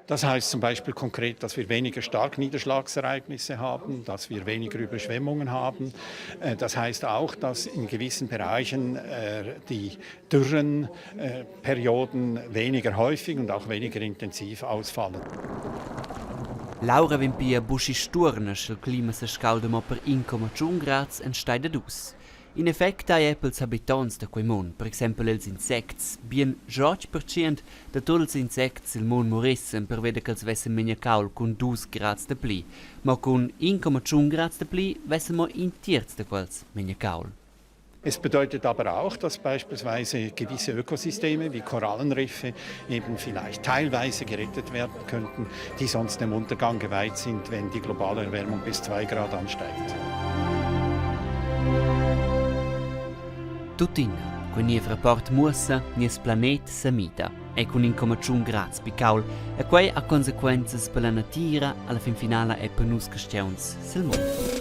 Das heißt zum Beispiel konkret, dass wir weniger Starkniederschlagsereignisse haben, dass wir weniger Überschwemmungen haben. Das heißt auch, dass in gewissen Bereichen die Dürrenperioden weniger häufig und auch weniger intensiv ausfallen. Laura Vimpia Buschi Sturna, il clima si scalda mo per 1,1 grads entsteigt aus. In effect hai els habitants da quei mon, per exempel els insects, bien 20% da tutti els insects il mon morissen per veder che els vessen menia caul con 2 grads da pli, ma con 1,1 grads da pli vessen mo in terz da quels menia caul. Es bedeutet aber auch, dass beispielsweise gewisse Ökosysteme wie Korallenriffe eben vielleicht teilweise gerettet werden könnten, die sonst dem Untergang geweiht sind, wenn die globale Erwärmung bis 2 Grad ansteigt. Tutin, con nie rapport mussa, nies planet samida, e con 1,1 grads picaul, e quei ha consequenze per la natura, alla fin finale e per nus questiuns sil mondo.